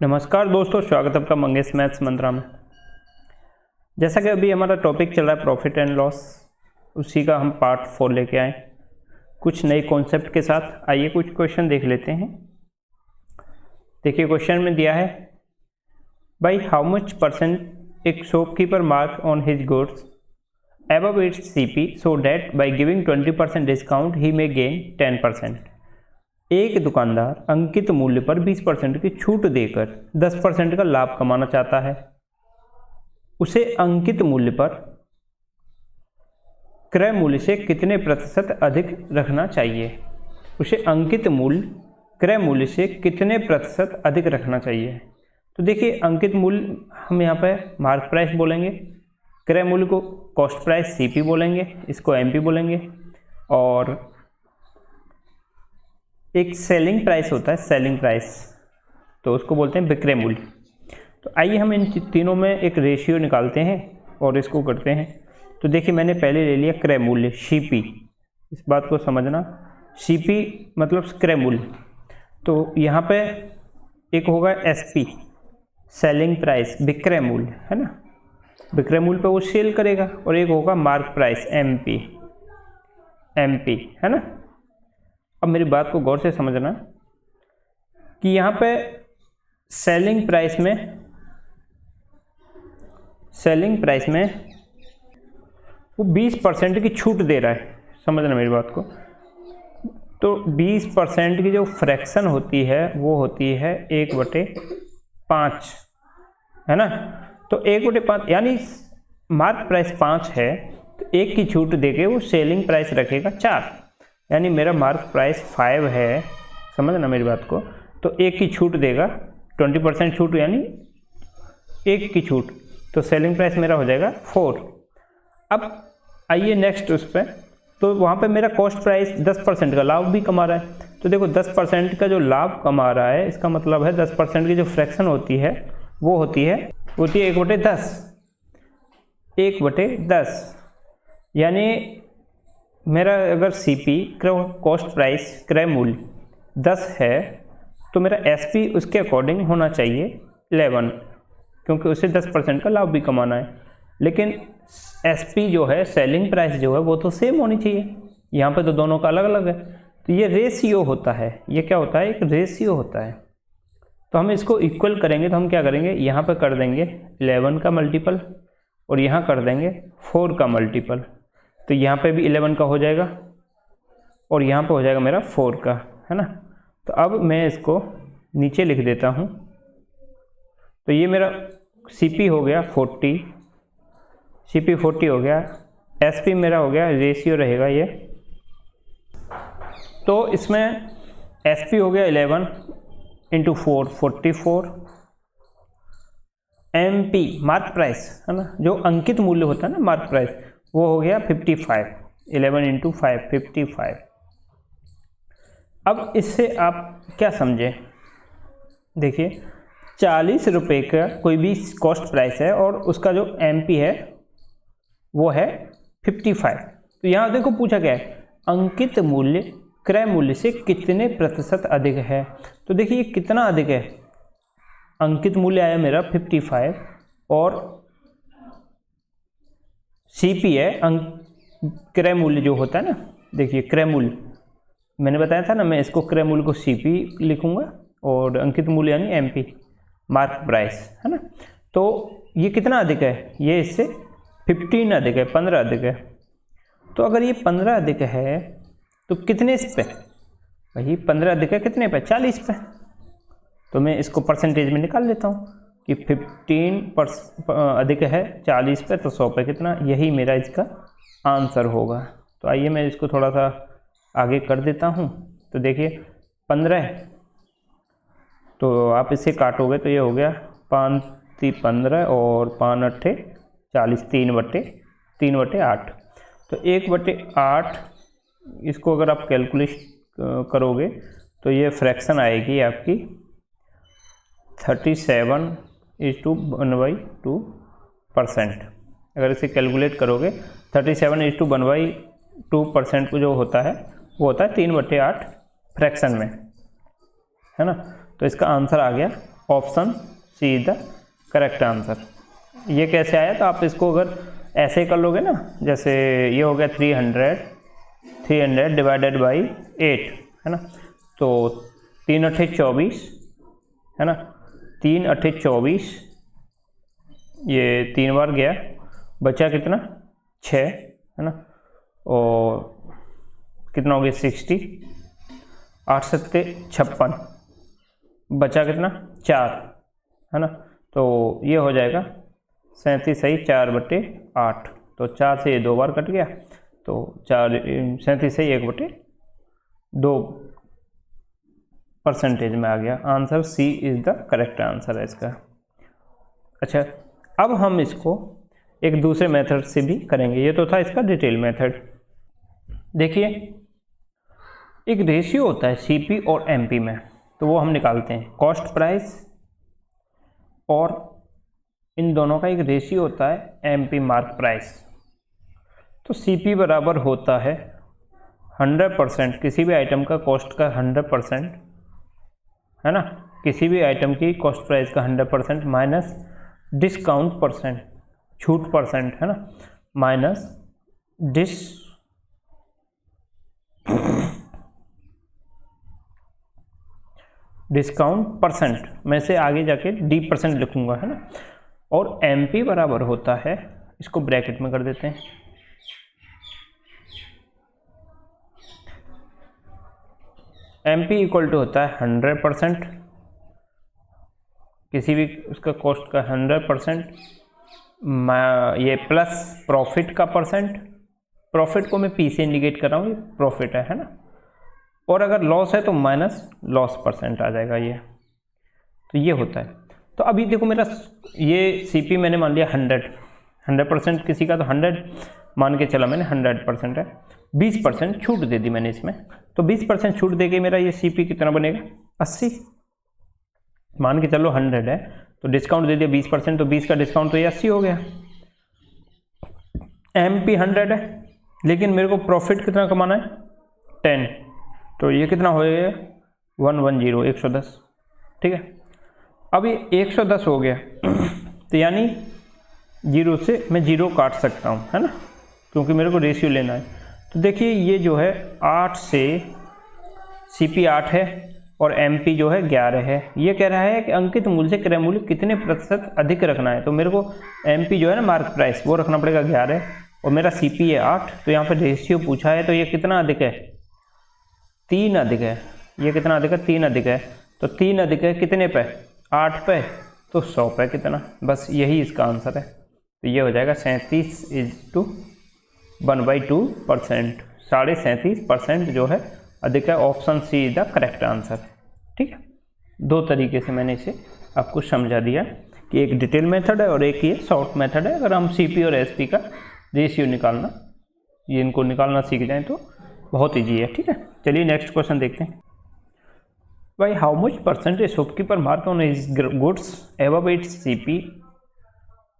नमस्कार दोस्तों, स्वागत है आपका मंगेश मैथ्स मंत्रा में। जैसा कि अभी हमारा टॉपिक चल रहा है प्रॉफिट एंड लॉस, उसी का हम पार्ट 4 लेके आए कुछ नए कॉन्सेप्ट के साथ। आइए कुछ क्वेश्चन देख लेते हैं। देखिए क्वेश्चन में दिया है, बाई हाउ मच परसेंट एक shopkeeper mark on his goods above its CP so that by giving 20% discount he may gain 10%। एक दुकानदार अंकित मूल्य पर 20% की छूट देकर 10% का लाभ कमाना चाहता है। उसे अंकित मूल्य पर क्रय मूल्य से कितने प्रतिशत अधिक रखना चाहिए? उसे अंकित मूल्य क्रय मूल्य से कितने प्रतिशत अधिक रखना चाहिए? तो देखिए, अंकित मूल्य हम यहाँ पे मार्क प्राइस बोलेंगे, क्रय मूल्य को कॉस्ट प्राइस CP बोलेंगे, इसको MP बोलेंगे, और एक सेलिंग प्राइस होता है सेलिंग प्राइस, तो उसको बोलते हैं विक्रय मूल्य। तो आइए हम इन तीनों में एक रेशियो निकालते हैं और इसको करते हैं। तो देखिए, मैंने पहले ले लिया क्रय मूल्य CP, इस बात को समझना, CP मतलब क्रय मूल्य। तो यहाँ पे एक होगा SP सेलिंग प्राइस विक्रय मूल्य, है ना, विक्रय मूल्य पे वो सेल करेगा, और एक होगा मार्क प्राइस MP, है ना। अब मेरी बात को गौर से समझना कि यहाँ पे सेलिंग प्राइस में वो 20% की छूट दे रहा है, समझना मेरी बात को। तो 20% की जो फ्रैक्शन होती है वो होती है 1/5, है ना। तो 1/5 यानी मार्क प्राइस 5 है, तो 1 की छूट देके वो सेलिंग प्राइस रखेगा 4, यानी मेरा मार्क प्राइस 5 है, समझना मेरी बात को। तो 1 की छूट देगा, 20% छूट यानी 1 की छूट, तो सेलिंग प्राइस मेरा हो जाएगा 4। अब आइए नेक्स्ट उस पर, तो वहाँ पे मेरा कॉस्ट प्राइस 10% का लाभ भी कमा रहा है। तो देखो 10% का जो लाभ कमा रहा है, इसका मतलब है 10% की जो फ्रैक्शन होती है वो होती है 1/10, यानी मेरा अगर CP कॉस्ट प्राइस क्रय मूल्य 10 है, तो मेरा SP उसके अकॉर्डिंग होना चाहिए 11, क्योंकि उसे 10% का लाभ भी कमाना है। लेकिन SP जो है सेलिंग प्राइस जो है वो तो सेम होनी चाहिए, यहाँ पे तो दोनों का अलग अलग है। तो ये रेशियो होता है, ये क्या होता है, एक रेशियो होता है। तो हम इसको इक्वल करेंगे, तो हम क्या करेंगे, यहाँ पर कर देंगे 11 का मल्टीपल और यहाँ कर देंगे 4 का मल्टीपल। तो यहाँ पे भी 11 का हो जाएगा और यहाँ पे हो जाएगा मेरा 4 का, है ना। तो अब मैं इसको नीचे लिख देता हूँ। तो ये मेरा CP हो गया 40, CP 40 हो गया, SP मेरा हो गया, रेशियो रहेगा ये। तो इसमें SP हो गया 11 × 4 44, MP मार्क प्राइस, है ना, जो अंकित मूल्य होता है ना मार्क प्राइस, वो हो गया 55, 11 × 5 55। अब इससे आप क्या समझे, देखिए 40 रुपये का कोई भी कॉस्ट प्राइस है और उसका जो MP है वो है 55। तो यहाँ देखो पूछा क्या है, अंकित मूल्य क्रय मूल्य से कितने प्रतिशत अधिक है। तो देखिए ये कितना अधिक है, अंकित मूल्य आया मेरा 55 और CP है क्रय मूल्य जो होता है ना, देखिए क्रय मूल्य मैंने बताया था ना, मैं इसको क्रय मूल्य को CP लिखूंगा और अंकित मूल्य यानी MP मार्क प्राइस, है ना। तो ये कितना अधिक है, ये इससे 15 अधिक है, 15 अधिक है। तो अगर ये 15 अधिक है तो कितने इस पे, वही 15 अधिक है कितने पे, 40 पे। तो मैं इसको परसेंटेज में निकाल लेता हूँ कि 15% अधिक है 40 पे, तो 100 पे कितना, यही मेरा इसका आंसर होगा। तो आइए मैं इसको थोड़ा सा आगे कर देता हूँ। तो देखिए 15, तो आप इसे काटोगे तो ये हो गया 5 × 15 और 5 × 8 40, 3/8। तो 1/8 इसको अगर आप कैलकुलेट करोगे तो ये फ्रैक्शन आएगी आपकी 37:1/2%। अगर इसे कैलकुलेट करोगे 37:1/2% को जो होता है वो होता है 3/8 फ्रैक्शन में, है ना। तो इसका आंसर आ गया option C is the correct answer. ये कैसे आया, तो आप इसको अगर ऐसे कर लोगे ना, जैसे ये हो गया 300 डिवाइडेड बाई 8 है ना, तो 3 अट्ठे 24 है ना, 3 अट्ठे 24, ये 3 बार गया, बचा कितना 6 है ना, और कितना हो गया 60, 8 सत्ते 56, बचा कितना 4 है ना, तो ये हो जाएगा 37 सही 4/8, तो 4 से ये 2 बार कट गया, तो 37 सही 1/2 परसेंटेज में आ गया। Answer C is the correct answer है इसका। अच्छा, अब हम इसको एक दूसरे मेथड से भी करेंगे। ये तो था इसका डिटेल मेथड। देखिए, एक रेशियो होता है सीपी और एमपी में, तो वो हम निकालते हैं। कॉस्ट प्राइस और इन दोनों का एक रेशियो होता है एमपी मार्क प्राइस। तो सीपी बराबर होता है 100%, किसी भी आइटम का कॉस्ट का 100% है ना, किसी भी आइटम की कॉस्ट प्राइस का 100% माइनस डिस्काउंट परसेंट, छूट परसेंट है ना, माइनस डिस्काउंट परसेंट, मैं से आगे जाके D% लिखूंगा है ना, और एमपी बराबर होता है, इसको ब्रैकेट में कर देते हैं, एमपी इक्वल टू होता है 100%, किसी भी उसका कॉस्ट का 100%, ये प्लस प्रॉफिट का परसेंट, प्रॉफिट को मैं पी से इंडिकेट कर रहा हूँ, ये प्रॉफिट है ना, और अगर लॉस है तो माइनस लॉस परसेंट आ जाएगा ये, तो ये होता है। तो अभी देखो मेरा ये सीपी मैंने मान लिया 100% किसी का, तो 100 मान के चला मैंने, 100% है, 20% छूट दे दी मैंने इसमें, तो 20% छूट दे के मेरा ये सीपी कितना बनेगा 80, मान के चलो 100 है, तो डिस्काउंट दे दिया 20%, तो 20 का डिस्काउंट तो ये 80 हो गया। एमपी 100 है, लेकिन मेरे को प्रॉफिट कितना कमाना है 10, तो ये कितना हो गया 110, 110, ठीक है। अब ये 110 हो गया, तो यानी 0 से मैं 0 काट सकता हूँ है ना, क्योंकि मेरे को रेशियो लेना है। तो देखिए ये जो है 8 से सीपी 8 है और एमपी जो है 11 है। ये कह रहा है कि अंकित मूल्य से क्रय मूल्य कितने प्रतिशत अधिक रखना है, तो मेरे को एमपी जो है ना मार्क प्राइस वो रखना पड़ेगा 11, और मेरा सीपी है 8, तो यहाँ पे रेशियो पूछा है, तो ये कितना अधिक है 3 अधिक है, ये कितना अधिक है 3 अधिक है, तो 3 अधिक है कितने पे 8 पे, तो 100 पे कितना, बस यही इसका आंसर है। तो ये हो जाएगा 37:1/2%, 37.5% जो है अधिक है, option C is the correct answer. ठीक है, दो तरीके से मैंने इसे आपको समझा दिया कि एक डिटेल मेथड है और एक ये शॉर्ट मेथड है। अगर हम सीपी और एसपी का रेशियो निकालना, ये इनको निकालना सीख जाएं तो बहुत ईजी है। ठीक है, चलिए नेक्स्ट क्वेश्चन देखते हैं। भाई how much percentage shopkeeper mark on his goods above its CP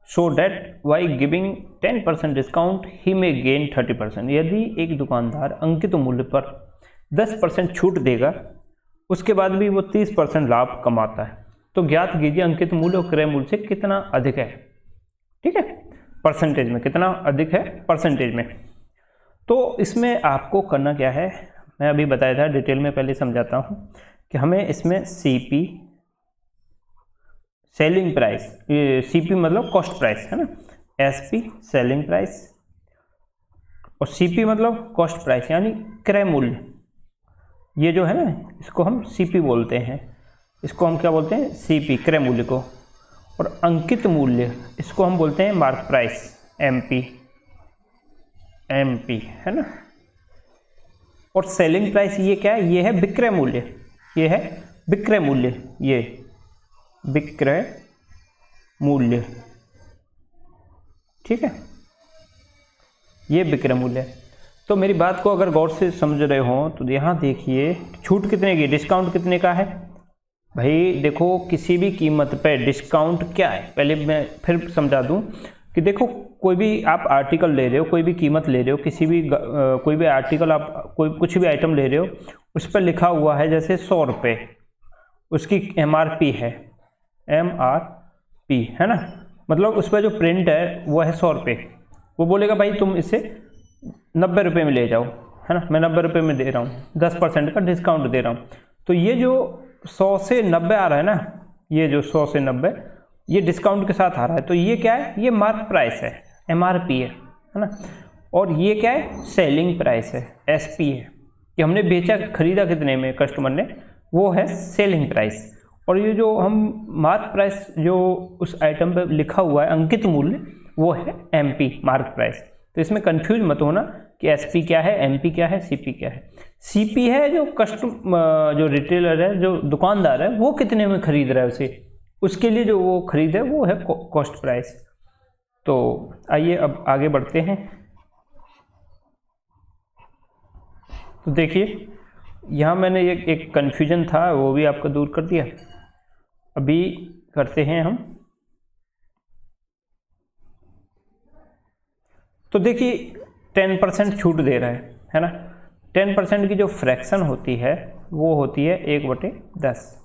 so that why giving 10% discount he may gain 30%। यदि एक दुकानदार अंकित मूल्य पर 10% छूट देगा, उसके बाद भी वो 30% लाभ कमाता है, तो ज्ञात कीजिए अंकित मूल्य और क्रय मूल्य से कितना अधिक है। ठीक है, परसेंटेज में कितना अधिक है, परसेंटेज में। तो इसमें आपको करना क्या है, मैं अभी बताया था, डिटेल में पहले समझाता हूँ कि हमें इसमें सीपी सेलिंग प्राइस, ये सीपी मतलब कॉस्ट प्राइस है ना, एसपी सेलिंग प्राइस और सीपी मतलब कॉस्ट प्राइस यानी क्रय मूल्य। ये जो है ना, इसको हम सीपी बोलते हैं, इसको हम क्या बोलते हैं, सीपी क्रय मूल्य को। और अंकित मूल्य इसको हम बोलते हैं मार्क प्राइस, एमपी, एमपी है ना। और सेलिंग प्राइस ये क्या है, ये है विक्रय मूल्य, ये है विक्रय मूल्य, ये विक्रय मूल्य। ठीक है, ये विक्रय मूल्य। तो मेरी बात को अगर गौर से समझ रहे हो तो यहाँ देखिए छूट कितने की, डिस्काउंट कितने का है। भाई देखो किसी भी कीमत पे डिस्काउंट क्या है, पहले मैं फिर समझा दूं कि देखो कोई भी आप आर्टिकल ले रहे हो, कोई भी कीमत ले रहे हो, किसी भी कोई भी आर्टिकल आप कोई कुछ भी आइटम ले रहे हो, उस पर लिखा हुआ है जैसे 100 रुपये उसकी एमआरपी है, MRP, है ना, मतलब उस पर जो प्रिंट है वो है 100 रुपये। वो बोलेगा भाई तुम इसे 90 रुपये में ले जाओ, है ना, मैं 90 रुपये में दे रहा हूँ, 10% का डिस्काउंट दे रहा हूँ। तो ये जो 100 से 90 आ रहा है ना, ये जो 100 से 90 ये डिस्काउंट के साथ आ रहा है, तो ये क्या है, ये मार्क प्राइस है, MRP है ना। और ये क्या है, सेलिंग प्राइस है, SP है, कि हमने बेचा खरीदा कितने में कस्टमर ने, वो है सेलिंग प्राइस। और ये जो हम मार्क प्राइस जो उस आइटम पे लिखा हुआ है अंकित मूल्य, वो है MP, मार्क प्राइस। तो इसमें कंफ्यूज मत होना कि SP क्या है, MP क्या है, CP क्या है। CP है जो जो रिटेलर है, जो दुकानदार है, वो कितने में खरीद रहा है उसे, उसके लिए जो वो खरीद है वो है कॉस्ट प्राइस। तो आइए अब आगे बढ़ते हैं। तो देखिए यहाँ मैंने एक कन्फ्यूजन था वो भी आपका दूर कर दिया। अभी करते हैं हम। तो देखिए 10% छूट दे रहा है ना। 10% की जो फ्रैक्शन होती है वो होती है 1/10,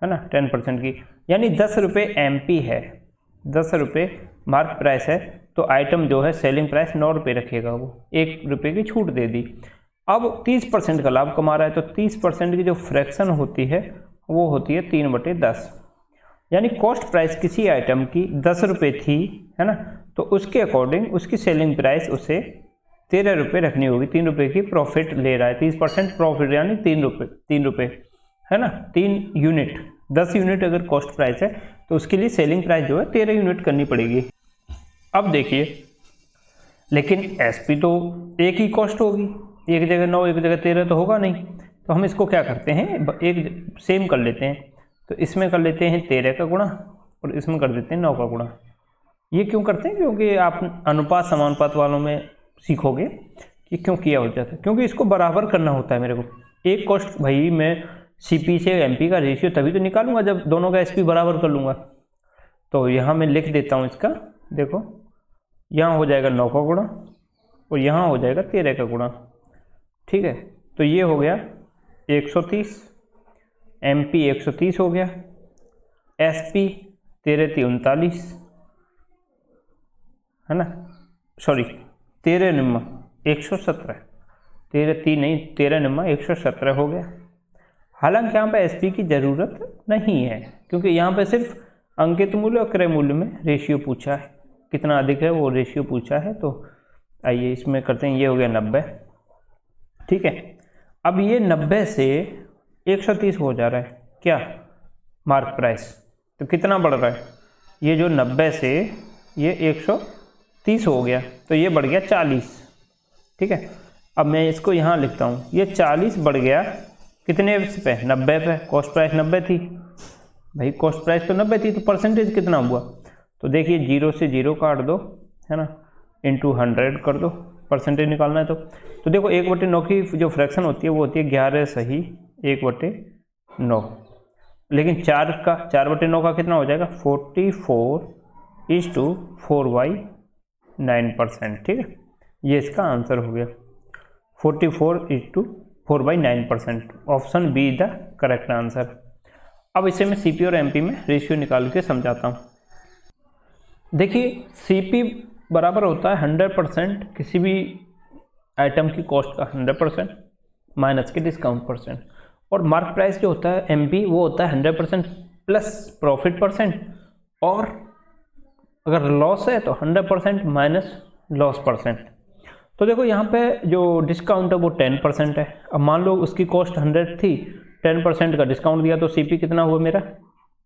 है ना, 10% की, यानी 10 रुपये MP है, 10 रुपये मार्क प्राइस है, तो आइटम जो है सेलिंग प्राइस 9 रुपये रखेगा, वो 1 रुपये की छूट दे दी। अब 30% का लाभ कमा रहा है, तो 30% की जो फ्रैक्शन होती है वो होती है 3/10, यानी कॉस्ट प्राइस किसी आइटम की 10 रुपये थी, है ना, तो उसके अकॉर्डिंग उसकी सेलिंग प्राइस उसे 13 रुपये रखनी होगी। 3 रुपये की प्रॉफिट ले रहा है, 30% प्रॉफिट, यानी 3 रुपये, है ना, 3 यूनिट, 10 यूनिट अगर कॉस्ट प्राइस है तो उसके लिए सेलिंग प्राइस जो है 13 यूनिट करनी पड़ेगी। अब देखिए, लेकिन SP तो एक ही कॉस्ट होगी, एक जगह 9 एक जगह 13 तो होगा नहीं। तो हम इसको क्या करते हैं, एक सेम कर लेते हैं। तो इसमें कर लेते हैं 13 का गुणा और इसमें कर देते हैं 9 का गुणा। ये क्यों करते हैं, क्योंकि आप अनुपात समानुपात वालों में सीखोगे कि क्यों किया हो जाता है, क्योंकि इसको बराबर करना होता है मेरे को। एक कॉस्ट भाई मैं CP से MP का रेशियो तभी तो निकालूंगा जब दोनों का SP बराबर कर लूँगा। तो यहाँ मैं लिख देता हूँ इसका, देखो यहाँ हो जाएगा 9 का गुणा और यहाँ हो जाएगा 13 का गुणा, ठीक है। तो ये हो गया 130, MP 130 हो गया, SP 13 × 39, है ना, सॉरी 13 निम्मा 117, 13 3 नहीं 13 निम्मा 117 हो गया। हालांकि यहाँ पे SP की ज़रूरत नहीं है, क्योंकि यहाँ पे सिर्फ अंकित मूल्य और क्रय मूल्य में रेशियो पूछा है, कितना अधिक है वो रेशियो पूछा है। तो आइए इसमें करते हैं, ये हो गया 90, ठीक है। अब ये 90 से 130 हो जा रहा है क्या, मार्क प्राइस, तो कितना बढ़ रहा है, ये जो 90 से ये 130 हो गया, तो ये बढ़ गया 40, ठीक है। अब मैं इसको यहाँ लिखता हूँ, ये 40 बढ़ गया कितने पे, 90 पे। कॉस्ट प्राइस 90 थी भाई, कॉस्ट प्राइस तो 90 थी, तो परसेंटेज कितना हुआ, तो देखिए 0 से 0 काट दो, है ना, इंटू 100 कर दो, परसेंटेज निकालना है। तो देखो 1/9 की जो फ्रैक्शन होती है वो होती है 11 सही 1/9, लेकिन 4/9 का कितना हो जाएगा, 44:4/9%, ठीक है। ये इसका आंसर हो गया, 44:4/9%। Option be the correct answer. अब इसे मैं CP और MP में रेशियो निकाल के समझाता हूँ। देखिए CP बराबर होता है 100% किसी भी आइटम की कॉस्ट का 100% माइनस के डिस्काउंट परसेंट, और मार्क प्राइस जो होता है MP वो होता है 100% प्लस प्रॉफिट परसेंट, और अगर लॉस है तो 100% माइनस लॉस परसेंट। तो देखो यहाँ पे जो डिस्काउंट है वो 10% है। अब मान लो उसकी कॉस्ट 100 थी, 10% का डिस्काउंट दिया, तो CP कितना हुआ मेरा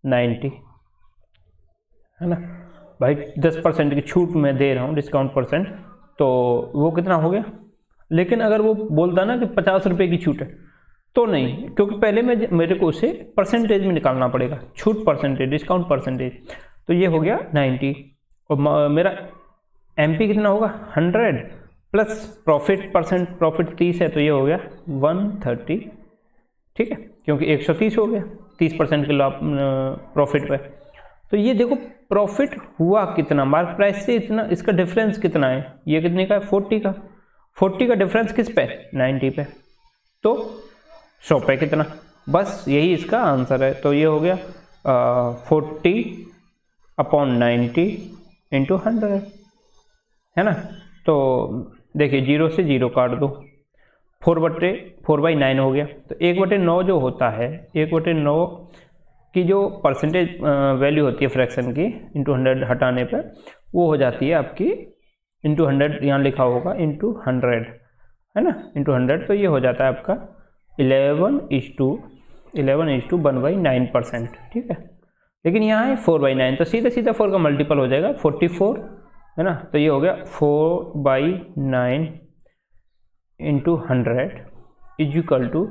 90, है ना भाई, 10% की छूट मैं दे रहा हूँ डिस्काउंट परसेंट, तो वो कितना हो गया। लेकिन अगर वो बोलता ना कि 50 रुपये की छूट है, तो नहीं, क्योंकि पहले मेरे को उसे परसेंटेज में निकालना पड़ेगा, छूट परसेंटेज, डिस्काउंट परसेंटेज। तो ये हो गया 90, और मेरा MP कितना होगा 100 प्लस प्रॉफिट परसेंट, प्रॉफिट 30 है, तो ये हो गया 130, ठीक है, क्योंकि 130 हो गया 30% के लाभ प्रॉफिट पे। तो ये देखो प्रॉफिट हुआ कितना, मार्क प्राइस से इतना, इसका डिफरेंस कितना है, ये कितने का है 40 का, 40 का डिफरेंस किस पे 90 पे, तो 100 पे कितना, बस यही इसका आंसर है। तो ये हो गया 40/90 इंटू 100 है ना। तो देखिए 0 से 0 काट दो, 4/9 हो गया। तो 1/9 जो होता है, 1/9 की जो परसेंटेज वैल्यू होती है फ्रैक्शन की इंटू 100 हटाने पर, वो हो जाती है आपकी इंटू 100, यहाँ लिखा होगा इंटू 100 है ना, इंटू 100। तो ये हो जाता है आपका 11:1/9%, ठीक है। लेकिन यहाँ है 4/9, तो सीधा सीधा 4 का मल्टीपल हो जाएगा 44 है ना। तो ये हो गया 4/9 इंटू 100 इज इक्वल टू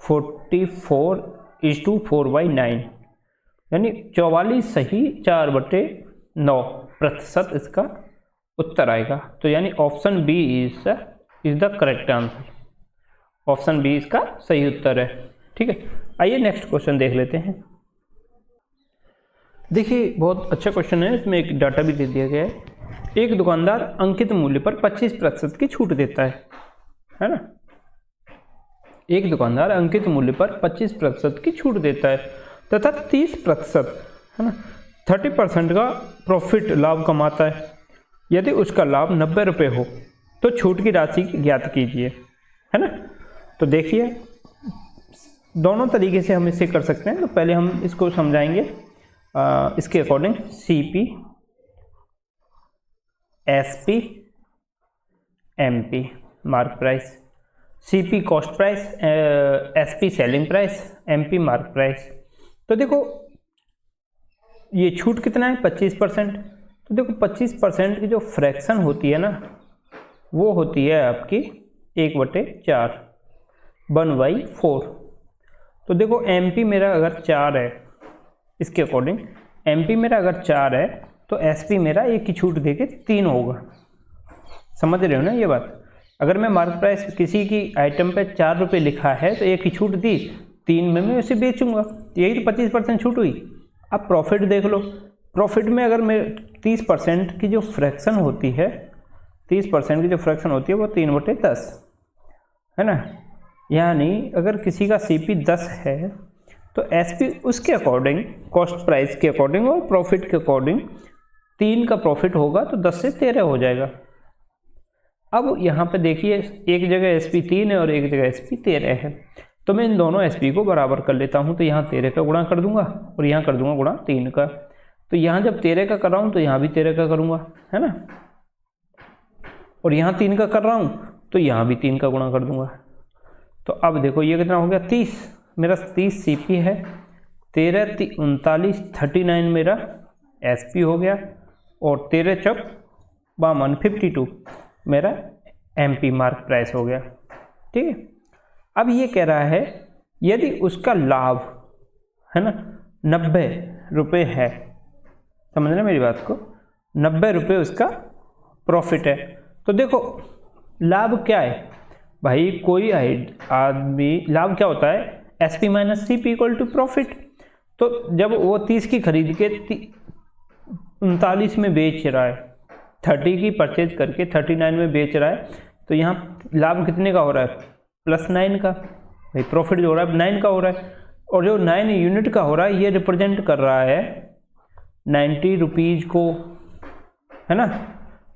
44:4/9, यानी 44.4/9% इसका उत्तर आएगा। तो यानी option B is the correct answer. Option B इसका सही उत्तर है, ठीक है। आइए नेक्स्ट क्वेश्चन देख लेते हैं। देखिए बहुत अच्छा क्वेश्चन है, इसमें एक डाटा भी दे दिया गया है। एक दुकानदार अंकित मूल्य पर 25% की छूट देता है ना। एक दुकानदार अंकित मूल्य पर 25% की छूट देता है तथा 30% है ना 30% का प्रॉफिट लाभ कमाता है। यदि उसका लाभ 90 रुपये हो तो छूट की राशि ज्ञात कीजिए, है ना। तो देखिए दोनों तरीके से हम इसे कर सकते हैं। तो पहले हम इसको समझाएंगे इसके according. CP, SP, MP mark price. CP cost price, SP selling price, MP mark price. तो देखो ये छूट कितना है 25%। तो देखो 25% की जो फ्रैक्शन होती है ना, वो होती है आपकी 1/4, 1/4। तो देखो MP मेरा अगर 4 है, इसके अकॉर्डिंग MP मेरा अगर 4 है तो SP मेरा 1 की छूट देके 3 होगा। समझ रहे हो ना ये बात। अगर मैं मार्क प्राइस किसी की आइटम पे 4 रुपये लिखा है तो 1 की छूट दी, 3 में मैं उसे बेचूंगा, यही तो 25% छूट हुई। अब प्रॉफिट देख लो, प्रॉफिट में अगर मैं 30% की जो फ्रैक्शन होती है, 30% की जो फ्रैक्शन होती है वो 3/10 है ना। यानी अगर किसी का CP 10 है तो SP उसके अकॉर्डिंग, कॉस्ट प्राइस के अकॉर्डिंग और प्रॉफिट के अकॉर्डिंग 3 का प्रॉफिट होगा तो 10 से 13 हो जाएगा। अब यहाँ पे देखिए एक जगह SP 3 है और एक जगह SP 13 है, तो मैं इन दोनों SP को बराबर कर लेता हूँ। तो यहाँ 13 का गुणा कर दूंगा और यहाँ कर दूंगा गुणा 3 का। तो यहाँ जब 13 का कर रहा हूँ तो यहाँ भी 13 का करूँगा, है ना। और यहाँ 3 का कर रहा हूँ तो यहाँ भी 3 का गुणा कर दूंगा। तो अब देखो ये कितना हो गया 30, मेरा 30 CP है, 13 39 39 मेरा SP हो गया, और 13 चौक 52 52 मेरा MP मार्क प्राइस हो गया, ठीक है। अब ये कह रहा है यदि उसका लाभ है ना 90 रुपये है, समझना मेरी बात को, 90 रुपये उसका प्रॉफिट है। तो देखो लाभ क्या है भाई, कोई आदमी, लाभ क्या होता है SP minus CP equal to profit. तो जब वो 30 की खरीद के 39 में बेच रहा है, 30 की परचेज करके 39 में बेच रहा है, तो यहाँ लाभ कितने का हो रहा है +9 का, भाई प्रॉफिट जो हो रहा है 9 का हो रहा है। और जो 9 यूनिट का हो रहा है ये रिप्रेजेंट कर रहा है 90 रुपीज़ को, है ना।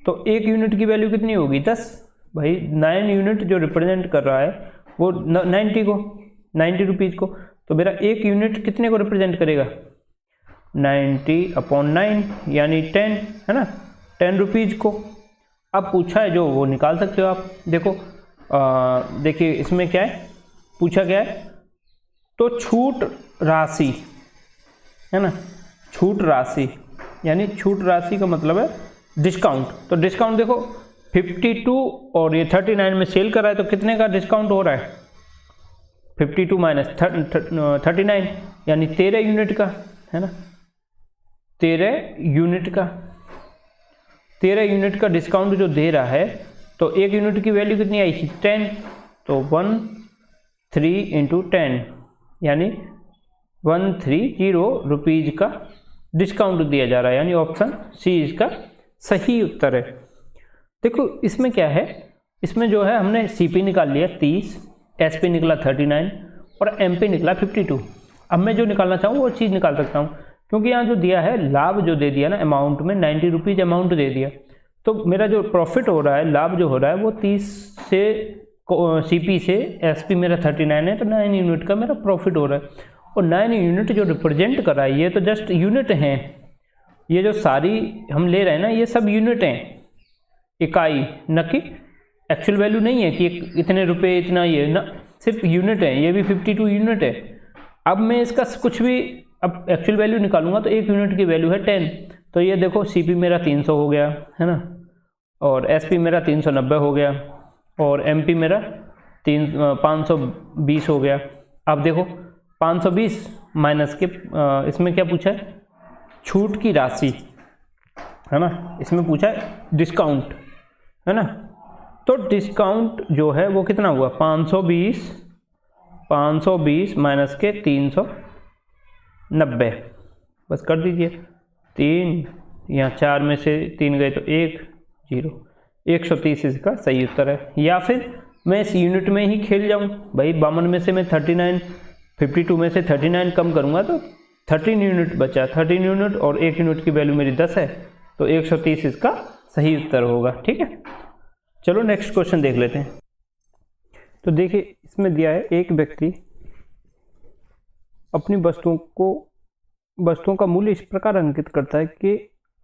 तो 1 यूनिट की वैल्यू कितनी होगी 10, भाई 9 यूनिट जो रिप्रेजेंट कर रहा है वो 90 रुपीज़ को। तो मेरा 1 यूनिट कितने को रिप्रेजेंट करेगा 90/9 यानी 10, है ना, 10 रुपीज़ को। अब पूछा है जो वो निकाल सकते हो आप। देखो देखिए इसमें क्या है, पूछा क्या है, तो छूट राशि है ना, छूट राशि यानी छूट राशि का मतलब है डिस्काउंट। तो डिस्काउंट देखो 52 और ये 39 में सेल कर रहा है, तो कितने का डिस्काउंट हो रहा है 52 माइनस 39 यानी 13 यूनिट का, है ना, 13 यूनिट का डिस्काउंट जो दे रहा है। तो 1 यूनिट की वैल्यू कितनी आई थी 10, तो 13 × 10 यानी 130 रुपीज़ का डिस्काउंट दिया जा रहा है, यानी ऑप्शन सी इसका सही उत्तर है। देखो इसमें क्या है, इसमें जो है हमने CP निकाल लिया 30, SP निकला 39 और MP निकला 52। अब मैं जो निकालना चाहूँ वो चीज़ निकाल सकता हूँ, क्योंकि यहाँ जो दिया है लाभ जो दे दिया ना अमाउंट में 90 रुपीज़ अमाउंट दे दिया, तो मेरा जो प्रॉफिट हो रहा है, लाभ जो हो रहा है वो 30 से CP से SP मेरा 39 है, तो 9 यूनिट का मेरा प्रॉफिट हो रहा है। और 9 यूनिट जो रिप्रेजेंट कर रहा है ये तो जस्ट यूनिट हैं, ये जो सारी हम ले रहे हैं ना ये सब यूनिट हैं, इकाई, न कि एक्चुअल वैल्यू नहीं है कि इतने रुपए इतना, ये ना सिर्फ यूनिट है, ये भी 52 यूनिट है। अब मैं इसका कुछ भी अब एक्चुअल वैल्यू निकालूंगा तो एक यूनिट की वैल्यू है 10, तो ये देखो CP मेरा 300 हो गया है ना, और SP मेरा 390 हो गया, और MP मेरा 520 हो गया। अब देखो 520 माइनस के इसमें क्या पूछा है, छूट की राशि है ना, इसमें पूछा है डिस्काउंट है ना, तो डिस्काउंट जो है वो कितना हुआ 520 माइनस के 390, बस कर दीजिए 3, यहाँ 4 में से 3 गए तो 1 0, 130 इसका सही उत्तर है। या फिर मैं इस यूनिट में ही खेल जाऊँ भाई, 52 में से मैं 39, 52 में से 39 कम करूँगा तो 13 यूनिट बचा, 13 यूनिट और 1 यूनिट की वैल्यू मेरी 10 है, तो 130 इसका सही उत्तर होगा। ठीक है, चलो नेक्स्ट क्वेश्चन देख लेते हैं। तो देखिए इसमें दिया है एक व्यक्ति अपनी वस्तुओं का मूल्य इस प्रकार अंकित करता है कि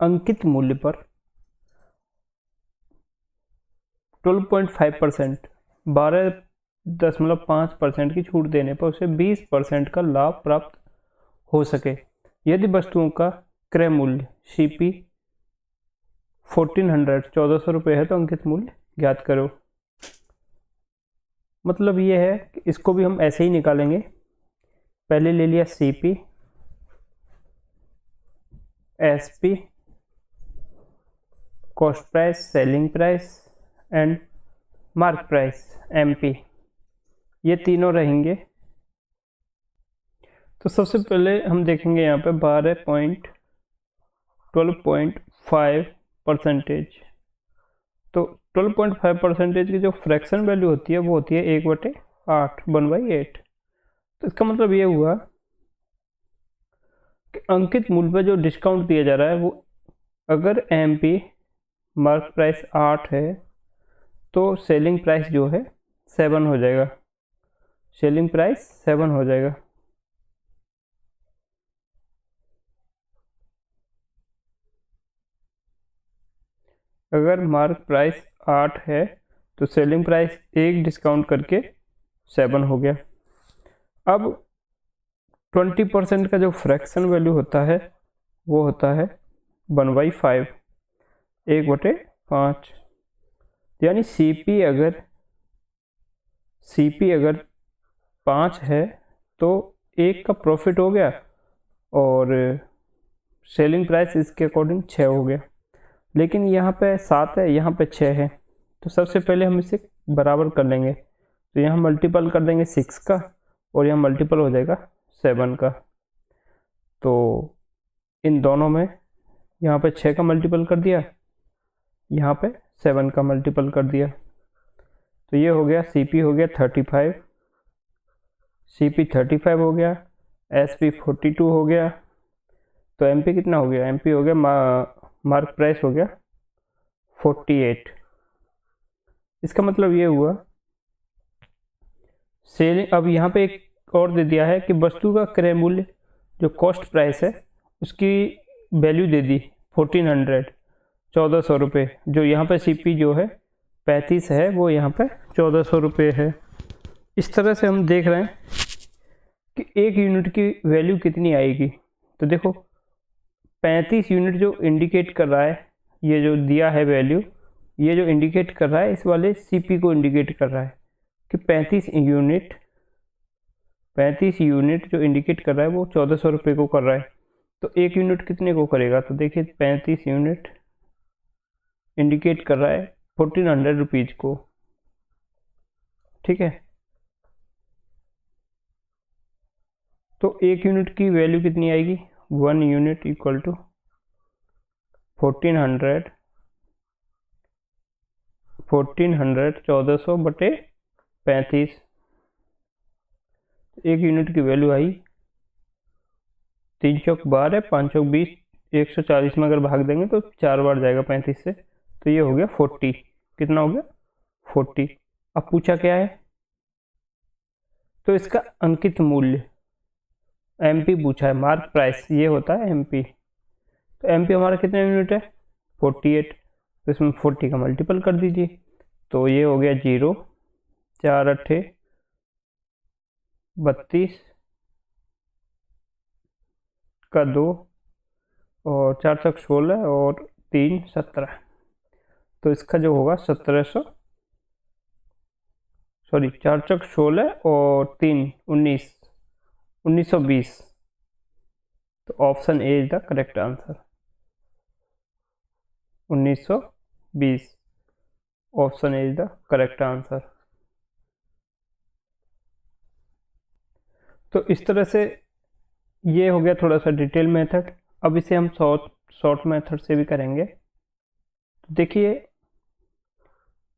अंकित मूल्य पर 12.5% 12.5% की छूट देने पर उसे 20% का लाभ प्राप्त हो सके। यदि वस्तुओं का क्रय मूल्य CP 1400 रुपये है तो अंकित मूल्य ज्ञात करो। मतलब ये है कि इसको भी हम ऐसे ही निकालेंगे, पहले ले लिया CP, SP, cost price, selling price and mark price MP, ये तीनों रहेंगे। तो सबसे पहले हम देखेंगे यहाँ पे 12.5%, तो 12.5% की जो फ्रैक्शन वैल्यू होती है वो होती है 1/8, 1/8। तो इसका मतलब ये हुआ कि अंकित मूल्य पर जो डिस्काउंट दिया जा रहा है वो, अगर MP मार्क प्राइस 8 है तो सेलिंग प्राइस जो है 7 हो जाएगा, सेलिंग प्राइस 7 हो जाएगा। अगर मार्क प्राइस 8 है तो सेलिंग प्राइस 1 डिस्काउंट करके 7 हो गया। अब 20% का जो फ्रैक्शन वैल्यू होता है वो होता है 1/5, 1/5, यानी CP अगर 5 है तो 1 का प्रॉफिट हो गया और सेलिंग प्राइस इसके अकॉर्डिंग 6 हो गया। लेकिन यहाँ पे 7 है, यहाँ पे 6 है, तो सबसे पहले हम इसे बराबर कर लेंगे। तो यहाँ मल्टीपल कर देंगे 6 का और यहाँ मल्टीपल हो जाएगा 7 का। तो इन दोनों में यहाँ पे 6 का मल्टीपल कर दिया, यहाँ पे 7 का मल्टीपल कर दिया, तो ये हो गया CP हो गया 35, CP 35 हो गया, SP 42 हो गया, तो MP कितना हो गया, MP हो गया मार्क प्राइस हो गया 48। इसका मतलब ये हुआ सेलिंग, अब यहाँ पे एक और दे दिया है कि वस्तु का क्रय मूल्य जो कॉस्ट प्राइस है उसकी वैल्यू दे दी 1400, 1400 रुपये, जो यहाँ पे CP जो है 35 है वो यहाँ पे 1400 रुपये है। इस तरह से हम देख रहे हैं कि एक यूनिट की वैल्यू कितनी आएगी। तो देखो 35 यूनिट जो इंडिकेट कर रहा है, ये जो दिया है वैल्यू, ये जो इंडिकेट कर रहा है इस वाले CP को इंडिकेट कर रहा है कि 35 यूनिट जो इंडिकेट कर रहा है वो 1400 रुपये को कर रहा है। तो एक यूनिट कितने को करेगा, तो देखिए 35 यूनिट इंडिकेट कर रहा है 1400 रुपीज़ को। ठीक है, तो एक यूनिट की वैल्यू कितनी आएगी, 1 यूनिट इक्वल टू 1400 1400 बटे 35, एक यूनिट की वैल्यू आई 3 चौक 12, 5 चौक 20, 140 में अगर भाग देंगे तो 4 बार जाएगा 35 से, तो ये हो गया 40। कितना हो गया 40। अब पूछा क्या है, तो इसका अंकित मूल्य एमपी पूछा है, मार्क प्राइस ये होता है एमपी। तो एमपी हमारा कितने यूनिट है 48, तो इसमें 40 का मल्टीपल कर दीजिए, तो ये हो गया 0, 4 अट्ठे 32 का 2 और 4 चौक 16 और 3 17, तो इसका जो होगा 1700, सॉरी 4 चौक 16 और 3 19, 1920। तो option A is the correct answer, 1920 option A is the correct answer. तो इस तरह से ये हो गया थोड़ा सा डिटेल मेथड। अब इसे हम शॉर्ट मेथड से भी करेंगे। तो देखिए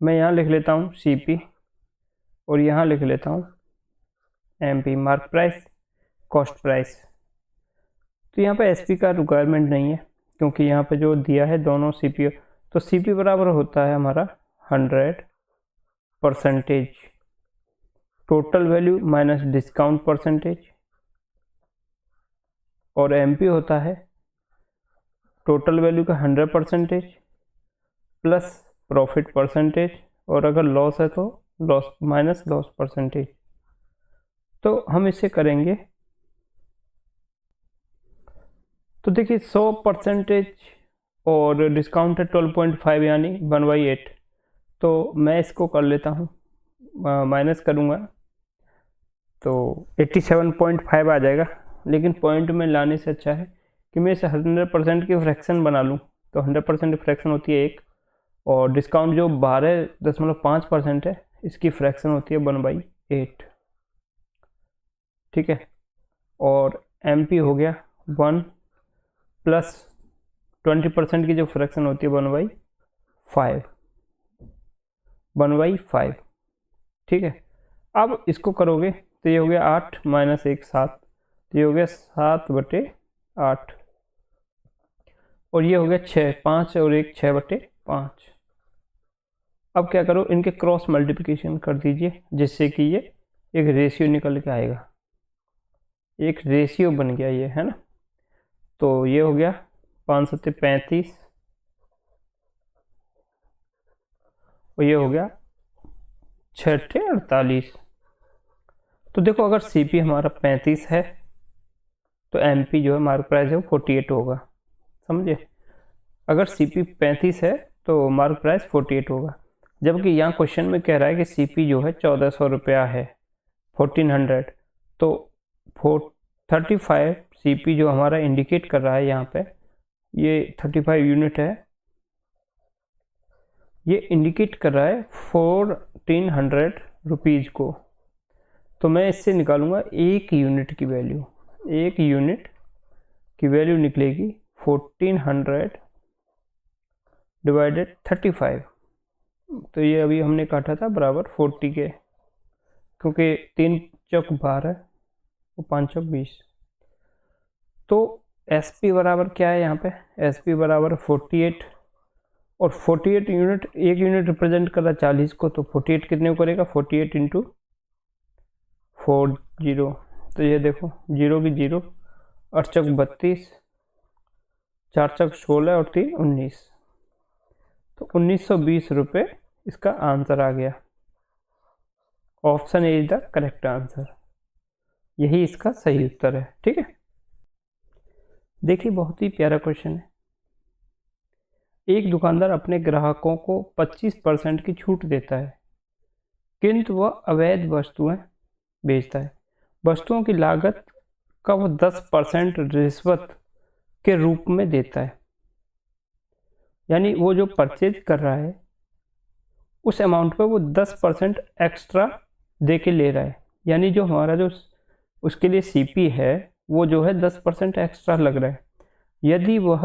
मैं यहाँ लिख लेता हूँ सीपी और यहाँ लिख लेता हूँ MP, mark price cost price. तो यहाँ पे एसपी का रिक्वायरमेंट नहीं है क्योंकि यहाँ पे जो दिया है दोनों सीपी, तो सीपी बराबर होता है हमारा 100% total value minus discount percentage, और एमपी होता है टोटल वैल्यू का 100% प्लस प्रॉफिट परसेंटेज, और अगर लॉस है तो लॉस माइनस लॉस परसेंटेज। तो हम इसे करेंगे, तो देखिए 100% और डिस्काउंट है 12.5 यानी 1/8, तो मैं इसको कर लेता हूँ माइनस करूँगा तो 87.5 आ जाएगा। लेकिन पॉइंट में लाने से अच्छा है कि मैं इसे 100% की फ्रैक्शन बना लूँ। तो 100% फ्रैक्शन होती है 1, और डिस्काउंट जो 12.5% है इसकी फ्रैक्शन होती है 1/8, ठीक है। और एमपी हो गया 1 प्लस 20% की जो फ्रैक्शन होती है 1/5, ठीक है। अब इसको करोगे तो ये हो गया 8 माइनस 1 7, तो ये हो गया 7/8, और ये हो गया 6, 5 और 1 6/5। अब क्या करो, इनके क्रॉस मल्टीप्लिकेशन कर दीजिए जिससे कि ये एक रेशियो निकल के आएगा, एक रेशियो बन गया ये, है ना। तो ये हो गया 5 7 35 और ये हो गया 6 48। तो देखो अगर सीपी हमारा 35 है तो एमपी जो है मार्क प्राइस है वो 48 होगा, समझे। अगर सीपी 35 है तो मार्क प्राइस 48 होगा, जबकि यहाँ क्वेश्चन में कह रहा है कि सीपी जो है 1400 रुपया है 1400, तो 35 सीपी जो हमारा इंडिकेट कर रहा है यहाँ पे, ये 35 यूनिट है, ये इंडिकेट कर रहा है 1400 रुपीज़ को। तो मैं इससे निकालूंगा एक यूनिट की वैल्यू, एक यूनिट की वैल्यू निकलेगी 1400 डिवाइडेड 35। तो ये अभी हमने काटा था बराबर 40 के, क्योंकि 3 चौक 12 और 5 चौक 20। तो एसपी बराबर क्या है यहाँ पे, एसपी बराबर 48, और 48 यूनिट, एक यूनिट रिप्रेजेंट कर रहा है 40 को, तो 48 कितने को करेगा 48 इंटू 40। तो ये देखो 0 की 0, 8 चौक 32, 4 चौक 16 और 3 19, तो 1920 रुपये इसका आंसर आ गया। Option A is the correct answer, यही इसका सही उत्तर है, ठीक है। देखिए बहुत ही प्यारा क्वेश्चन है। एक दुकानदार अपने ग्राहकों को 25% की छूट देता है, किंतु वह अवैध वस्तुएं बेचता है। वस्तुओं की लागत का वो 10% रिश्वत के रूप में देता है, यानी वो जो परचेज कर रहा है उस अमाउंट पे वो 10% एक्स्ट्रा दे के ले रहा है, यानी जो हमारा जो उसके लिए सीपी है वो जो है 10% एक्स्ट्रा लग रहा है। यदि वह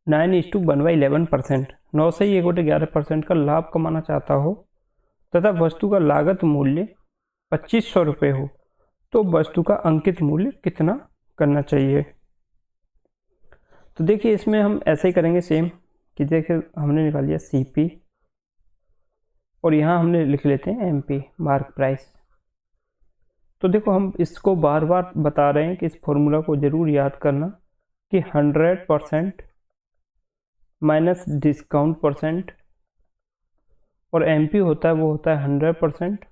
9:1/11%, 9 से ही 1/11% का लाभ कमाना चाहता हो तथा वस्तु का लागत मूल्य 2500 रुपये हो, तो वस्तु का अंकित मूल्य कितना करना चाहिए। तो देखिए इसमें हम ऐसे ही करेंगे सेम कि देखिए हमने निकाल लिया CP और यहाँ हमने लिख लेते हैं MP मार्क प्राइस। तो देखो हम इसको बार बार बता रहे हैं कि इस फॉर्मूला को ज़रूर याद करना कि 100% माइनस डिस्काउंट परसेंट और MP होता है वो होता है 100%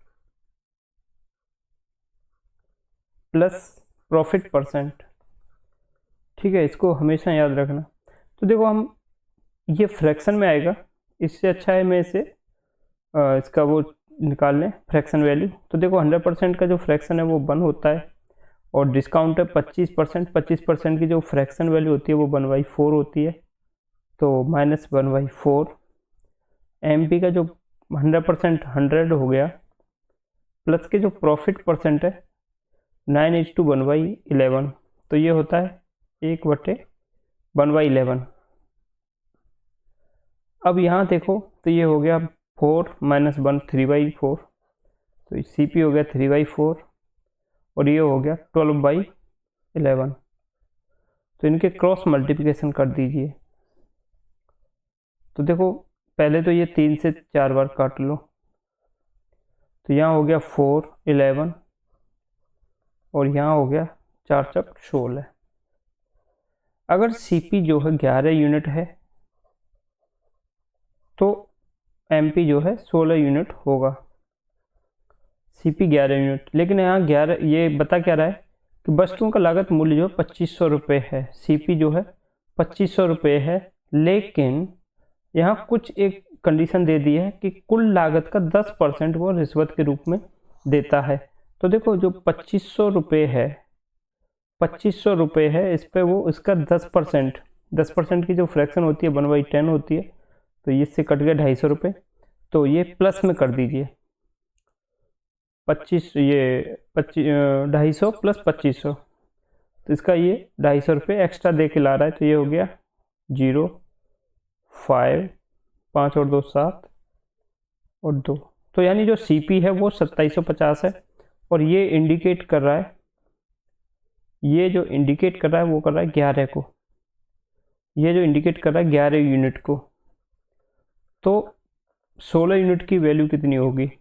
प्लस प्रॉफिट परसेंट। ठीक है, इसको हमेशा याद रखना। तो देखो हम ये फ्रैक्शन में आएगा, इससे अच्छा है मैं इसे इसका वो निकाल लें फ्रैक्शन वैल्यू। तो देखो 100% का जो फ्रैक्शन है वो 1 होता है और डिस्काउंट है 25%। 25% की जो फ्रैक्शन वैल्यू होती है वो 1/4 होती है, तो माइनस 1/4। MP का जो 100% 100 हो गया, प्लस के जो प्रॉफिट परसेंट है 9:1/11, तो ये होता है 1/1/11। अब यहाँ देखो तो ये हो गया 4 - 1 3/4, तो CP हो गया 3/4 और ये हो गया 12/11। तो इनके क्रॉस मल्टीप्लिकेशन कर दीजिए। तो देखो पहले तो ये 3 से 4 बार काट लो, तो यहाँ हो गया 4 11 और यहाँ हो गया 4 चक 16। अगर CP जो है 11 यूनिट है तो MP जो है 16 यूनिट होगा। CP 11 यूनिट, लेकिन यहाँ 11 ये बता क्या रहा है कि वस्तुओं का लागत मूल्य जो 2500 रुपये है। CP जो है 2500 रुपये है, लेकिन यहाँ कुछ एक कंडीशन दे दी है कि कुल लागत का 10% वो रिश्वत के रूप में देता है। तो देखो जो 2500 रुपये है, 2500 रुपये है, इस पर वो इसका 10% की जो फ्रैक्शन होती है 1/10 होती है, तो इससे कट गया 250 रुपये। तो ये प्लस में कर दीजिए 25, ये 250 प्लस 2500, तो इसका ये 250 रुपये एक्स्ट्रा दे के ला रहा है। तो ये हो गया 0 5 5 और 2 7 और 2, तो यानी जो CP है वो 2750 है। और ये इंडिकेट कर रहा है, ये जो इंडिकेट कर रहा है वो कर रहा है 11 को, ये जो इंडिकेट कर रहा है 11 यूनिट को। तो 16 यूनिट की वैल्यू कितनी होगी,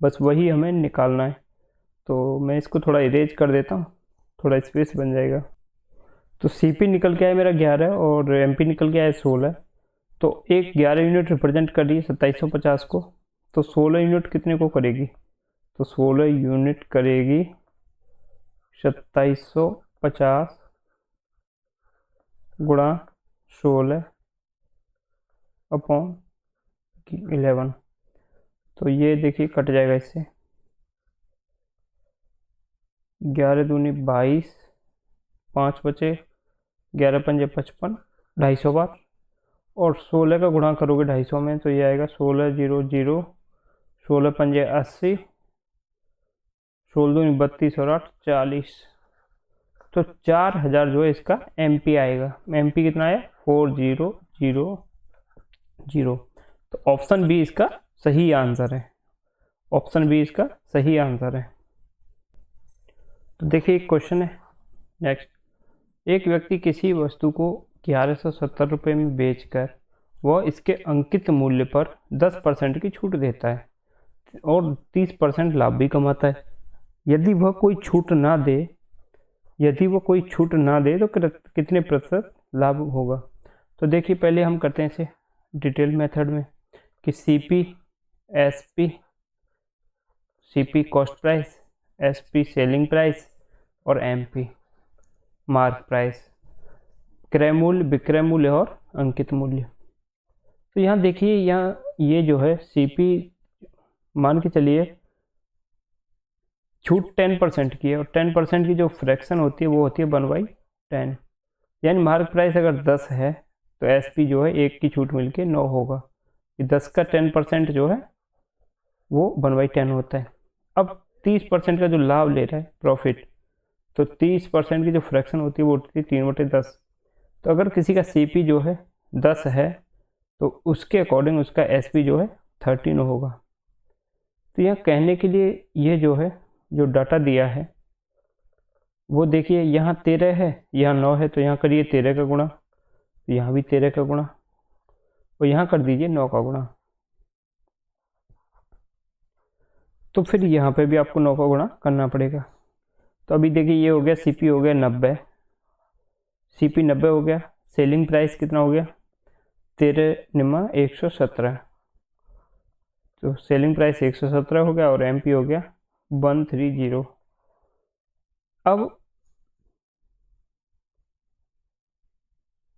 बस वही हमें निकालना है। तो मैं इसको थोड़ा इरेज कर देता हूँ, थोड़ा स्पेस बन जाएगा। तो CP निकल के आया मेरा 11 और MP निकल के आया 16। तो एक 11 यूनिट रिप्रेजेंट कर रही है 2750 को, तो 16 यूनिट कितने को करेगी, तो 16 यूनिट करेगी 2750 गुणा 16 अपॉन 11। तो ये देखिए कट जाएगा इससे, 11 दूनी 22, 5 बचे, 11 पंजे 55, 250 बार, और 16 का गुणा करोगे 250 में तो ये आएगा 16 0 0, 16 पंजे 80, 16 दूनी 32 और 8 40। तो 4000 जो है इसका MP आएगा। MP कितना आया 4000। तो ऑप्शन बी इसका सही आंसर है, ऑप्शन बी इसका सही आंसर है। तो देखिए एक क्वेश्चन है नेक्स्ट, एक व्यक्ति किसी वस्तु को 1170 रुपये में बेचकर वह इसके अंकित मूल्य पर 10% की छूट देता है और 30% लाभ भी कमाता है। यदि वह कोई छूट ना दे तो कितने प्रतिशत लाभ होगा। तो देखिए पहले हम करते हैं इसे डिटेल मेथड में कि CP cost price, SP selling price और MP मार्क प्राइस, क्रय मूल्य, विक्रय मूल्य और अंकित मूल्य। तो यहाँ देखिए, यहाँ ये जो है CP मान के चलिए छूट 10% की है और 10% की जो फ्रैक्शन होती है वो होती है 1/10, यानी मार्क प्राइस अगर 10 है तो SP जो है 1 की छूट मिलके 9 होगा। ये 10 का 10% जो है वो 1/10 होता है। अब 30% का जो लाभ ले रहा है प्रॉफिट, तो 30% की जो फ्रैक्शन होती है वो होती है 3/10। तो अगर किसी का CP जो है 10 है तो उसके अकॉर्डिंग उसका SP जो है 13 होगा। तो यहाँ कहने के लिए ये जो है जो डाटा दिया है वो देखिए यहाँ 13 है, यहाँ 9 है, तो यहाँ करिए 13 का गुणा, तो यहाँ भी 13 का गुणा, और यहाँ कर दीजिए 9 का गुणा। तो फिर यहाँ पे भी आपको 9 का गुणा करना पड़ेगा। तो अभी देखिए ये हो गया सीपी हो गया 90, सीपी 90 हो गया। सेलिंग प्राइस कितना हो गया 13 × 117, तो सेलिंग प्राइस 117 हो गया और एमपी हो गया 130। अब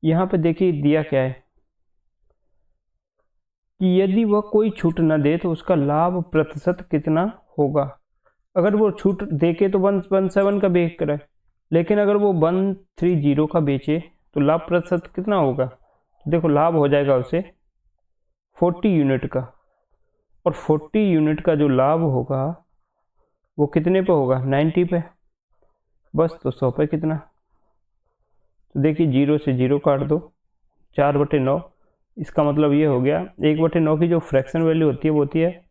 यहाँ पे देखिए दिया क्या है कि यदि वह कोई छूट न दे तो उसका लाभ प्रतिशत कितना होगा। अगर वो छूट दे के तो 117 का बेच करे, लेकिन अगर वो 130 का बेचे तो लाभ प्रतिशत कितना होगा। देखो लाभ हो जाएगा उसे 40 यूनिट का, और 40 यूनिट का जो लाभ होगा वो कितने पे होगा 90 पे, बस। तो 100 पे कितना, तो देखिए 0 से 0 काट दो, 4/9, इसका मतलब ये हो गया 1/9 की जो फ्रैक्शन वैल्यू होती है वो होती है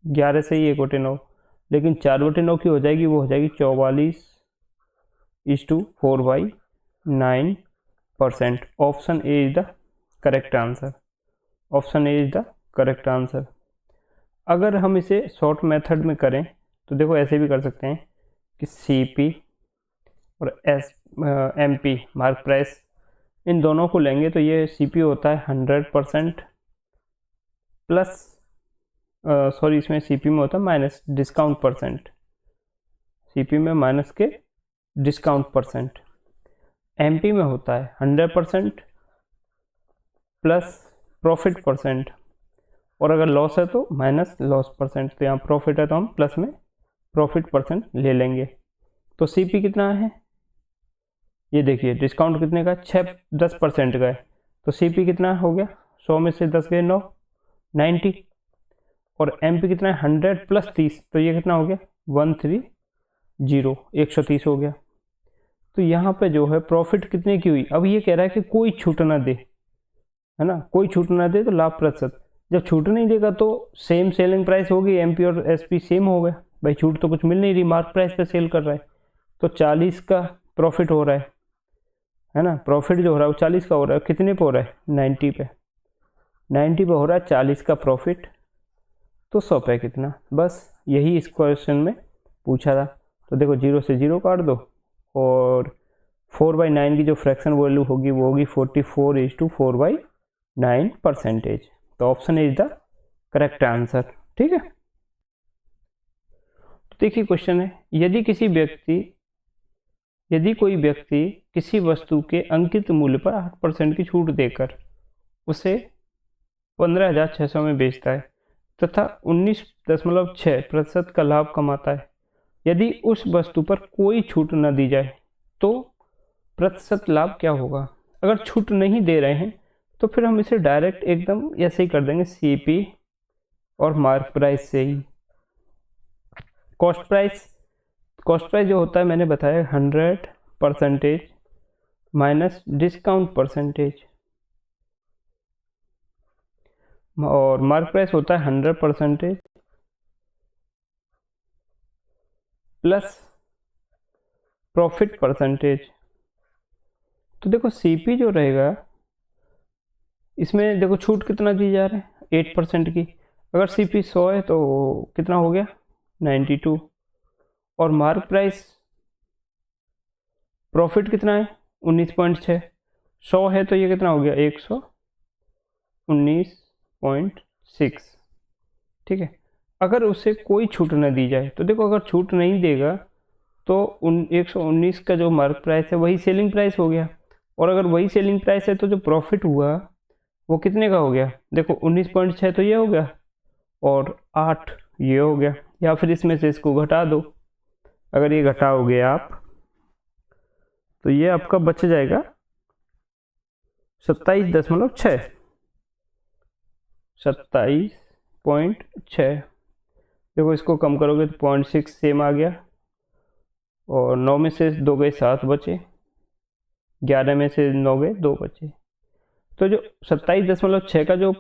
11 से ही 1/9, लेकिन 4/9 की हो जाएगी, वो हो जाएगी 44:4/9%। Option A is the correct answer, option A is the correct answer. अगर हम इसे शॉर्ट मेथड में करें तो देखो ऐसे भी कर सकते हैं कि सीपी और एमपी मार्क प्राइस, इन दोनों को लेंगे तो ये सीपी होता है 100% प्लस, सॉरी इसमें सीपी में होता है माइनस डिस्काउंट परसेंट, सीपी में माइनस के डिस्काउंट परसेंट। एमपी में होता है 100% प्लस प्रॉफिट परसेंट, और अगर लॉस है तो माइनस लॉस परसेंट। तो यहाँ प्रॉफिट है तो हम प्लस में प्रॉफिट परसेंट ले लेंगे। तो सीपी कितना है, ये देखिए डिस्काउंट कितने का 10% का है, तो सीपी कितना हो गया 100 में से 10 गए 9, 90, और एमपी कितना है 100 प्लस 30, तो ये कितना हो गया 130, 130 हो गया। तो यहाँ पे जो है प्रॉफिट कितने की हुई, अब ये कह रहा है कि कोई छूट ना दे, है ना, कोई छूट ना दे तो लाभ प्रतिशत। जब छूट नहीं देगा तो सेम सेलिंग प्राइस होगी, एमपी और एसपी सेम हो गया, भाई छूट तो कुछ मिल नहीं रही, मार्क प्राइस पे सेल कर रहा है, तो 40 का प्रॉफिट हो रहा है ना, प्रॉफिट जो हो रहा है वो 40 का हो रहा है, कितने पे हो रहा है 90 पे, 90 पे हो रहा है 40 का प्रॉफिट, तो 100 पे कितना, बस यही इस क्वेश्चन में पूछा था। तो देखो 0 से 0 काट दो, और 4/9 की जो फ्रैक्शन वैल्यू होगी वो होगी 44:4/9%। तो option is the correct answer, ठीक है। तो देखिए क्वेश्चन है, यदि कोई व्यक्ति किसी वस्तु के अंकित मूल्य पर 8% की छूट देकर उसे 15,600 में बेचता है तथा 19.6% का लाभ कमाता है, यदि उस वस्तु पर कोई छूट न दी जाए तो प्रतिशत लाभ क्या होगा। अगर छूट नहीं दे रहे हैं तो फिर हम इसे डायरेक्ट एकदम ऐसे ही कर देंगे, सीपी और मार्क प्राइस से ही। कॉस्ट प्राइस जो होता है मैंने बताया 100% माइनस डिस्काउंट परसेंटेज, और मार्क प्राइस होता है 100% प्लस प्रॉफिट परसेंटेज। तो देखो सीपी जो रहेगा इसमें देखो छूट कितना दी जा रहा है 8% की, अगर सीपी 100 है तो कितना हो गया 92, और मार्क प्राइस प्रॉफिट कितना है 19.6, 100 है तो ये कितना हो गया 119.6, ठीक है। अगर उसे कोई छूट न दी जाए तो देखो अगर छूट नहीं देगा तो 119 का जो मार्क प्राइस है वही सेलिंग प्राइस हो गया, और अगर वही सेलिंग प्राइस है तो जो प्रॉफिट हुआ वो कितने का हो गया, देखो 19.6 तो ये हो गया और 8 ये हो गया, या फिर इसमें से इसको घटा दो, अगर ये घटाओगे आप तो ये आपका बच जाएगा 27.6, 27.6। देखो इसको कम करोगे तो 0.6 सेम आ गया, और 9 में से 2 गए 7 बचे, 11 में से 9 गए 2 बचे। तो जो 27.6 का जो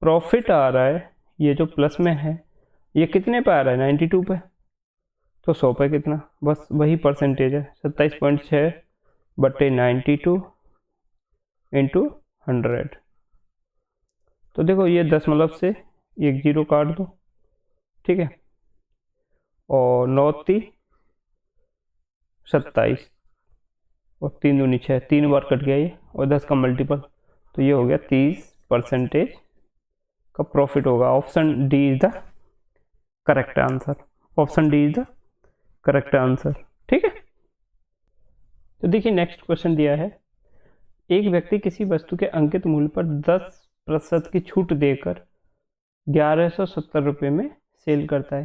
प्रॉफिट आ रहा है, ये जो प्लस में है ये कितने पे आ रहा है 92 पे, तो 100 पे कितना, बस वही परसेंटेज है 27.6 बटे 92 इंटू 100। तो देखो ये 10 से एक जीरो काट दो, ठीक है, और 9 3 27 और 3 दूनी 6, 3 बार कट गया ये, और 10 का मल्टीपल, तो ये हो गया 30% का प्रॉफिट होगा। Option D is the correct answer. Option D is the correct answer, ठीक है। तो देखिए नेक्स्ट क्वेश्चन दिया है, एक व्यक्ति किसी वस्तु के अंकित मूल्य पर 10% की छूट देकर 1170 रुपये में सेल करता है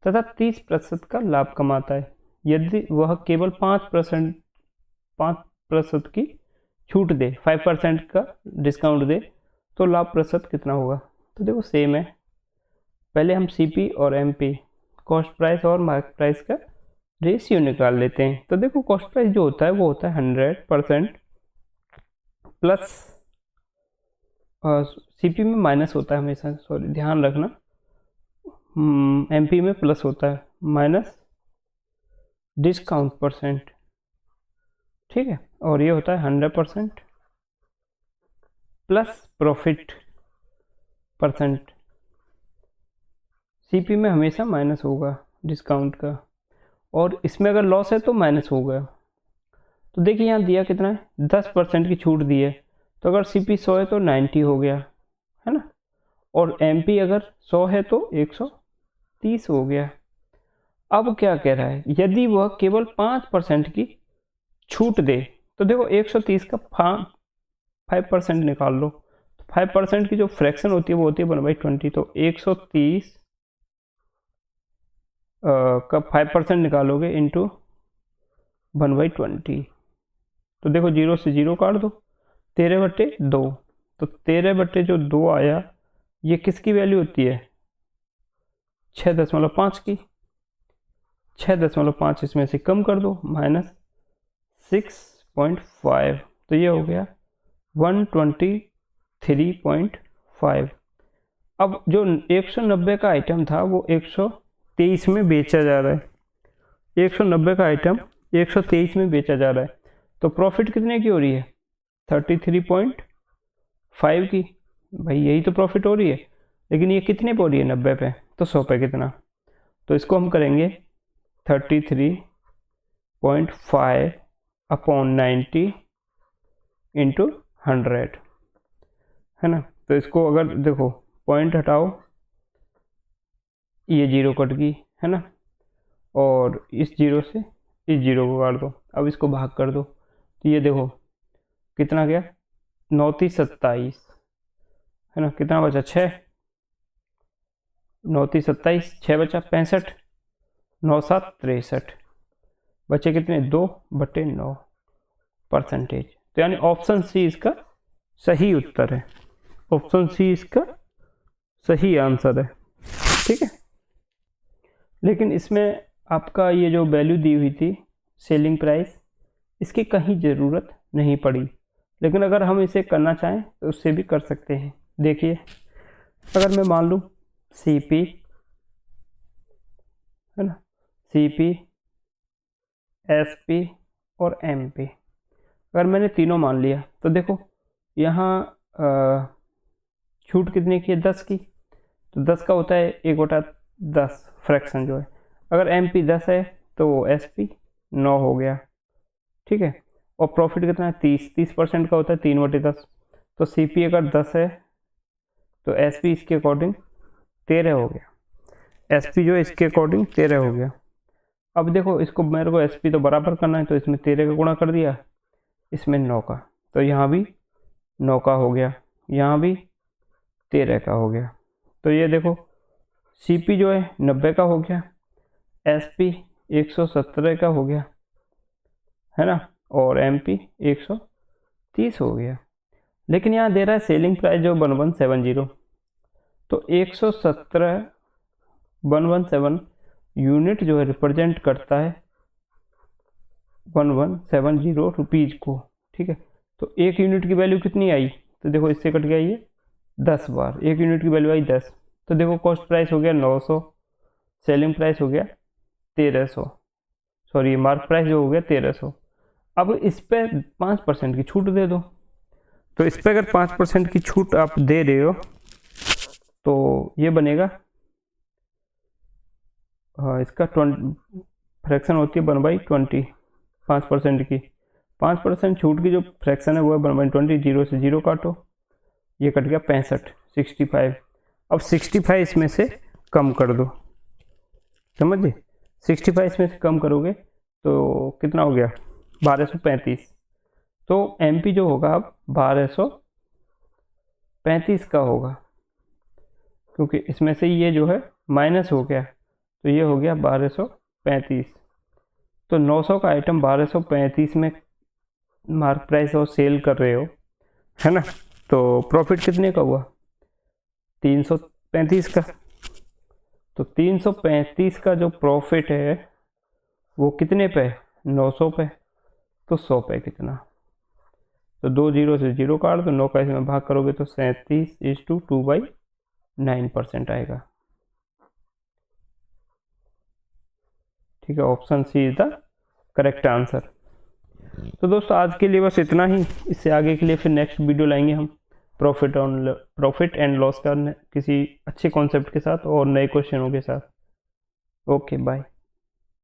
तथा 30% का लाभ कमाता है। यदि वह केवल 5% की छूट दे, 5% का डिस्काउंट दे, तो लाभ प्रतिशत कितना होगा। तो देखो सेम है, पहले हम सीपी और एमपी, कॉस्ट प्राइस और मार्केट प्राइस का रेशियो निकाल लेते हैं। तो देखो कॉस्ट प्राइस जो होता है वो होता है 100% प्लस, सीपी में माइनस होता है हमेशा, सॉरी ध्यान रखना, एमपी में प्लस होता है, माइनस डिस्काउंट परसेंट, ठीक है, और ये होता है 100% प्लस प्रॉफिट परसेंट। सीपी में हमेशा माइनस होगा डिस्काउंट का, और इसमें अगर लॉस है तो माइनस होगा। तो देखिए यहाँ दिया कितना है, 10% की छूट दी है, तो अगर सीपी 100 है तो 90 हो गया, है ना, और एमपी अगर 100 है तो 130 हो गया। अब क्या कह रहा है, यदि वह केवल 5% की छूट दे, तो देखो 130 का 5% निकाल लो, तो 5% की जो फ्रैक्शन होती है वो होती है 1/20, तो 130 का 5% निकालोगे इंटू 1/20, तो देखो 0 से 0 काट दो, 13/2, तो 13/2 आया, ये किसकी वैल्यू होती है, 6.5 की, 6.5 इसमें से कम कर दो, -6.5, तो ये हो गया 123.5। अब जो 190 का आइटम था वो 123 में बेचा जा रहा है, 190 का आइटम 123 में बेचा जा रहा है, तो प्रॉफिट कितने की हो रही है, 33.5 की। भाई यही तो प्रॉफिट हो रही है, लेकिन ये कितने पे हो रही है, 90 पे, तो 100 पे कितना, तो इसको हम करेंगे 33.5 अपॉन 90 इंटू 100, है ना। तो इसको अगर देखो पॉइंट हटाओ, ये जीरो कट गई, है ना, और इस जीरो से इस जीरो को काट दो, अब इसको भाग कर दो, तो ये देखो कितना गया, 9 3 27, है ना, कितना बचा 6, 9 3 27, 6 बचा 65, 9 7 63, बचे कितने 2/9%। तो यानी ऑप्शन सी इसका सही उत्तर है, ऑप्शन सी इसका सही आंसर है, ठीक है। लेकिन इसमें आपका ये जो वैल्यू दी हुई थी सेलिंग प्राइस, इसकी कहीं ज़रूरत नहीं पड़ी, लेकिन अगर हम इसे करना चाहें तो उससे भी कर सकते हैं। देखिए अगर मैं मान लूँ सीपी, है ना, सीपी, एसपी और एमपी, अगर मैंने तीनों मान लिया, तो देखो यहाँ छूट कितने की है, 10 की, तो 10 का होता है 1/10 फ्रैक्शन जो है, अगर एमपी 10 है तो एसपी 9 हो गया, ठीक है, और प्रॉफिट कितना है 30% का होता है 3/10, तो सीपी अगर 10 है तो एसपी इसके अकॉर्डिंग 13 हो गया, एसपी जो है इसके अकॉर्डिंग 13 हो गया। अब देखो इसको मेरे को एसपी तो बराबर करना है, तो इसमें 13 का गुणा कर दिया, इसमें 9 का, तो यहाँ भी 9 का हो गया, यहाँ भी 13 का हो गया। तो ये देखो सीपी जो है 90 का हो गया, एसपी 117 का हो गया, है ना, और एमपी 130 हो गया। लेकिन यहाँ दे रहा है सेलिंग प्राइस जो 1170, तो 117 यूनिट जो है रिप्रेजेंट करता है 1170 रुपीज़ को, ठीक है। तो एक यूनिट की वैल्यू कितनी आई, तो देखो इससे कट गया ये 10 बार, एक यूनिट की वैल्यू आई 10, तो देखो कॉस्ट प्राइस हो गया 900, सेलिंग प्राइस हो गया 1300, सॉरी मार्क प्राइस जो हो गया 1300। अब इस पे 5% की छूट दे दो। तो इस पे अगर 5% की छूट आप दे रहे हो तो ये बनेगा, हाँ इसका 20 फ्रैक्शन होती है 1/20, 5% की, 5% छूट की जो फ्रैक्शन है वो है 1/20। 0 से 0 काटो, ये कट गया 65, 65। अब 65 इसमें से कम कर दो, समझिए 65 इसमें से कम करोगे तो कितना हो गया 1235। तो MP जो होगा अब 1235 का होगा, क्योंकि इसमें से ये जो है माइनस हो गया, तो ये हो गया 1235। तो 900 का आइटम 1235 में मार्क प्राइस और सेल कर रहे हो, है ना, तो प्रॉफिट कितने का हुआ 335 का। तो 335 का जो प्रॉफिट है वो कितने पे, 900 पे, तो 100 पे कितना, तो 2 0 से 0 काट दो, 9 का इसमें भाग करोगे तो 37:2/9% आएगा। ठीक है, option C is the correct answer. तो दोस्तों आज के लिए बस इतना ही, इससे आगे के लिए फिर नेक्स्ट वीडियो लाएंगे हम प्रॉफिट एंड लॉस का किसी अच्छे कॉन्सेप्ट के साथ और नए क्वेश्चनों के साथ। Okay bye.